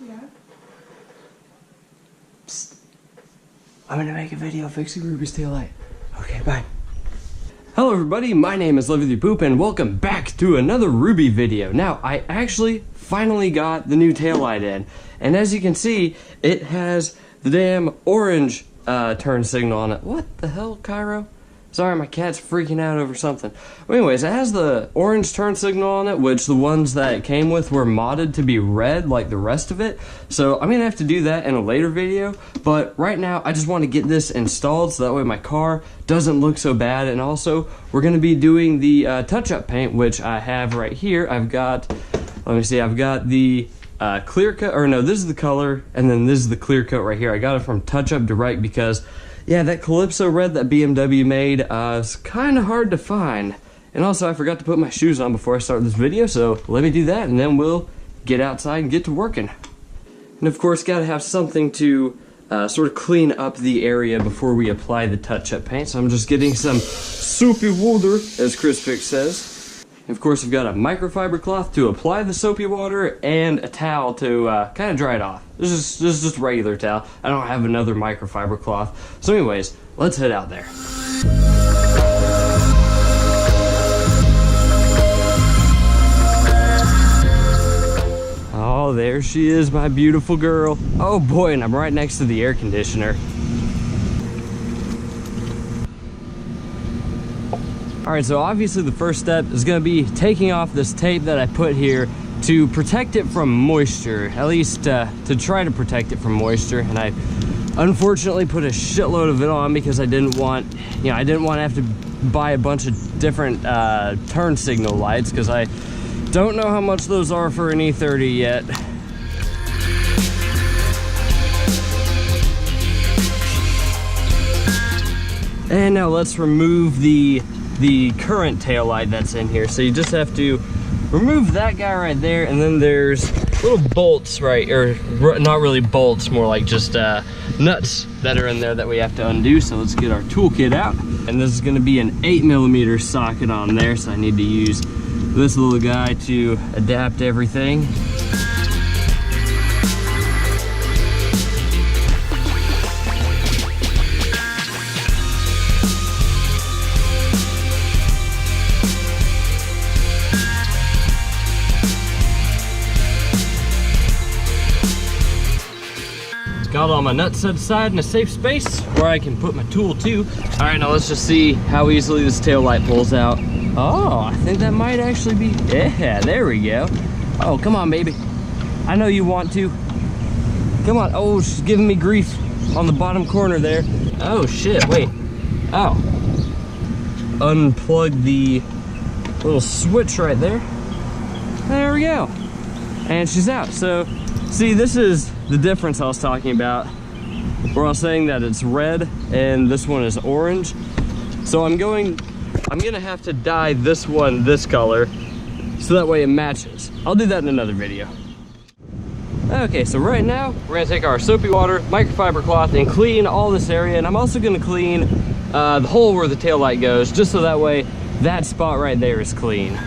Yeah. Psst. I'm gonna make a video fixing Ruby's taillight. Okay, bye. Hello everybody, my name is Live With Your Poop and welcome back to another Ruby video. Now, I actually finally got the new taillight in, and as you can see, it has the damn orange turn signal on it. What the hell, Cairo? Sorry, my cat's freaking out over something. Well, anyways, it has the orange turn signal on it, which the ones that it came with were modded to be red like the rest of it. So I'm gonna have to do that in a later video, but right now I just want to get this installed so that way my car doesn't look so bad. And also, we're gonna be doing the touch-up paint, which I have right here. I've got, let me see, I've got the clear coat, or no, this is the color, and then this is the clear coat right here. I got it from Touch Up Direct because, yeah, that Calypso red that BMW made is kind of hard to find. And also, I forgot to put my shoes on before I start this video, so let me do that, and then we'll get outside and get to working. And of course, gotta have something to sort of clean up the area before we apply the touch-up paint. So I'm just getting some soapy water, as Chris Fix says. And of course, I've got a microfiber cloth to apply the soapy water and a towel to kind of dry it off. This is just a regular towel. I don't have another microfiber cloth. So anyways, let's head out there. Oh, there she is, my beautiful girl. Oh boy, and I'm right next to the air conditioner. Alright, so obviously the first step is going to be taking off this tape that I put here to protect it from moisture, at least to try to protect it from moisture. And I unfortunately put a shitload of it on because I didn't want, I didn't want to have to buy a bunch of different turn signal lights, because I don't know how much those are for an E30 yet. And now let's remove the current tail light that's in here. So you just have to remove that guy right there, and then there's little bolts, right, or not really bolts, more like just nuts that are in there that we have to undo. So let's get our toolkit out, and this is going to be an 8mm socket on there, so I need to use this little guy to adapt everything. Got all my nuts set aside in a safe space where I can put my tool too. All right, now let's just see how easily this tail light pulls out. Oh, I think that might actually be, yeah, there we go. Oh, come on, baby. I know you want to. Come on. Oh, she's giving me grief on the bottom corner there. Oh, shit, wait. Oh. Unplug the little switch right there. There we go. And she's out. So, see, this is the difference I was talking about, where I was saying that it's red and this one is orange. So I'm gonna have to dye this one this color so that way it matches. I'll do that in another video. Okay, so right now we're gonna take our soapy water, microfiber cloth, and clean all this area. And I'm also gonna clean the hole where the tail light goes, just so that way that spot right there is clean.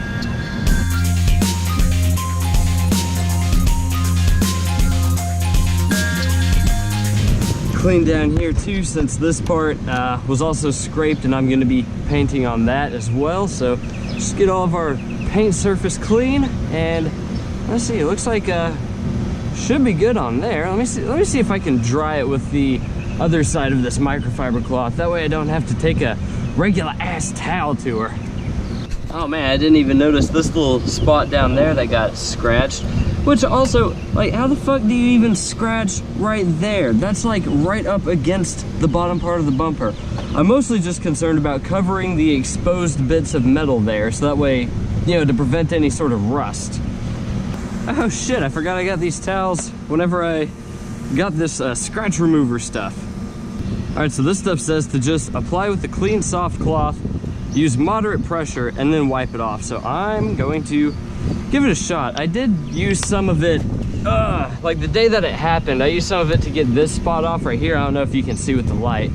Clean down here too, since this part was also scraped, and I'm going to be painting on that as well. So just get all of our paint surface clean, and let's see, it looks like should be good on there. Let me see if I can dry it with the other side of this microfiber cloth. That way I don't have to take a regular ass towel to her. Oh man, I didn't even notice this little spot down there that got scratched. Which also, like, how the fuck do you even scratch right there? That's like right up against the bottom part of the bumper. I'm mostly just concerned about covering the exposed bits of metal there, so that way, to prevent any sort of rust. Oh shit, I forgot I got these towels whenever I got this scratch remover stuff. All right, so this stuff says to just apply with a clean, soft cloth, use moderate pressure, and then wipe it off. So I'm going to give it a shot. I did use some of it, like the day that it happened, I used some of it to get this spot off right here. I don't know if you can see with the light,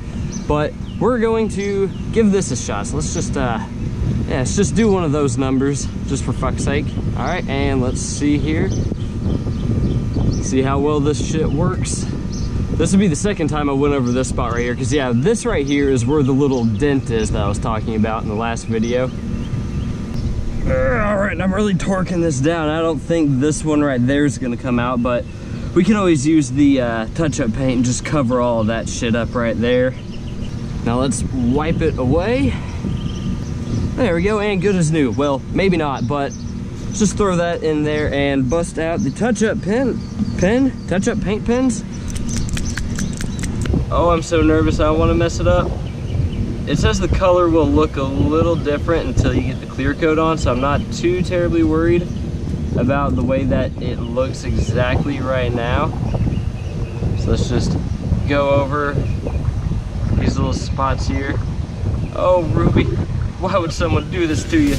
but we're going to give this a shot. So let's just, let's just do one of those numbers, just for fuck's sake. All right, and let's see here. See how well this shit works? This would be the second time I went over this spot right here, because yeah, this right here is where the little dent is that I was talking about in the last video. All right, and I'm really torquing this down. I don't think this one right there is gonna come out, but we can always use the touch-up paint and just cover all of that shit up right there. Now let's wipe it away. There we go, and good as new. Well, maybe not, but let's just throw that in there and bust out the touch-up touch-up paint pens. Oh, I'm so nervous, I don't want to mess it up. It says the color will look a little different until you get the clear coat on, so I'm not too terribly worried about the way that it looks exactly right now. So let's just go over these little spots here. Oh, Ruby, why would someone do this to you?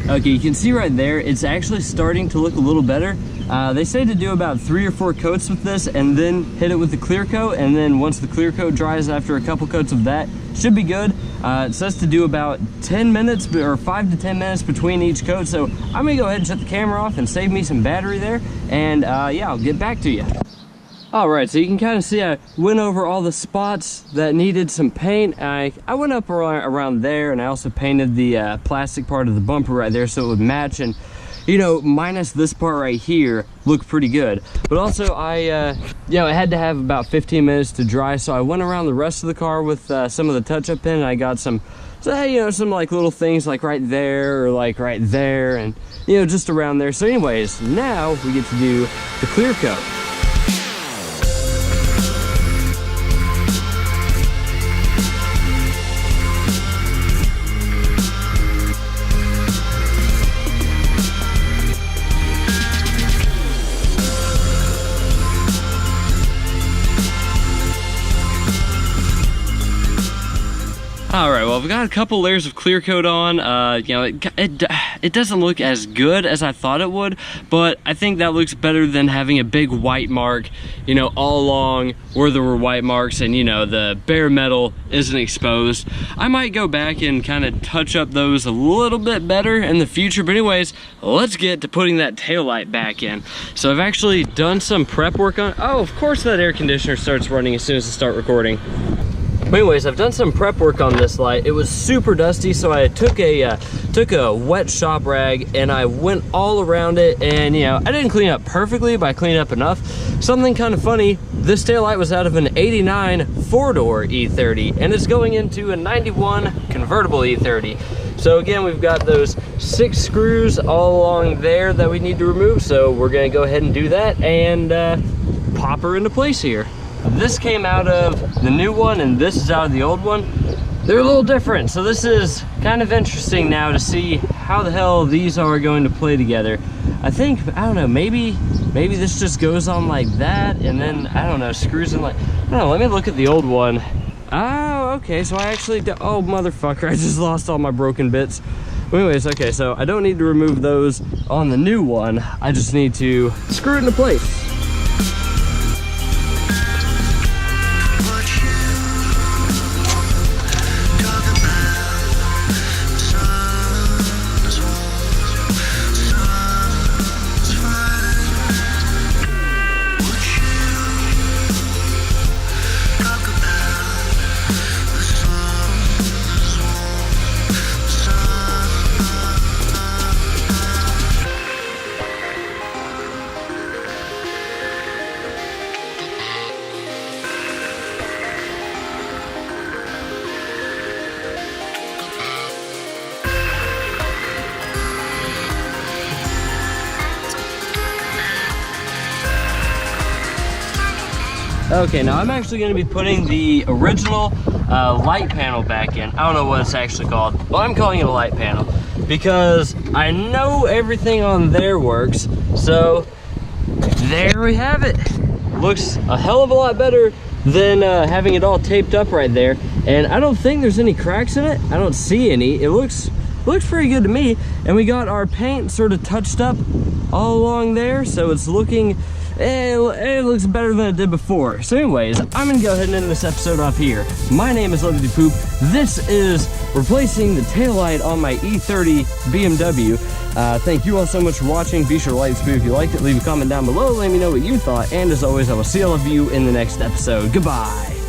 Okay, you can see right there, it's actually starting to look a little better. They say to do about 3 or 4 coats with this and then hit it with the clear coat, and then once the clear coat dries after a couple coats of that, should be good. It says to do about 10 minutes or 5 to 10 minutes between each coat, so I'm gonna go ahead and shut the camera off and save me some battery there, and yeah, I'll get back to you. All right, so you can kind of see I went over all the spots that needed some paint. I went up around there, and I also painted the plastic part of the bumper right there so it would match, and you know, minus this part right here, looked pretty good. But also I had to have about 15 minutes to dry, so I went around the rest of the car with some of the touch-up pen, and I got some, some like little things like right there or like right there, and you know, just around there. So anyways, now we get to do the clear coat. All right, well, I've got a couple layers of clear coat on. You know, it doesn't look as good as I thought it would, but I think that looks better than having a big white mark, you know, all along where there were white marks and, you know, the bare metal isn't exposed. I might go back and kind of touch up those a little bit better in the future, but anyways, let's get to putting that tail light back in. So I've actually done some prep work on, oh, of course that air conditioner starts running as soon as I start recording. But anyways, I've done some prep work on this light. It was super dusty, so I took a wet shop rag and I went all around it, and you know, I didn't clean up perfectly, but I cleaned up enough. Something kind of funny, this taillight was out of an 89 4-door E30 and it's going into a 91 convertible E30. So again, we've got those 6 screws all along there that we need to remove, so we're gonna go ahead and do that and pop her into place here. This came out of the new one and this is out of the old one. They're a little different, so this is kind of interesting now to see how the hell these are going to play together. I think, I don't know, maybe this just goes on like that and then, I don't know, screws in like, I don't know, let me look at the old one. Oh, okay, so I actually, oh motherfucker, I just lost all my broken bits. Anyways, okay, so I don't need to remove those on the new one. I just need to screw it into place. Okay, now I'm actually going to be putting the original light panel back in. I don't know what it's actually called. Well, I'm calling it a light panel because I know everything on there works. So there we have it. Looks a hell of a lot better than having it all taped up right there. And I don't think there's any cracks in it. I don't see any. It looks pretty good to me. And we got our paint sort of touched up all along there, so it's looking it looks better than it did before. So anyways, I'm gonna go ahead and end this episode off here. My name is Lovely Poop. This is replacing the taillight on my E30 BMW. Thank you all so much for watching. Be sure to like this video if you liked it. Leave a comment down below. Let me know what you thought. And as always, I will see all of you in the next episode. Goodbye.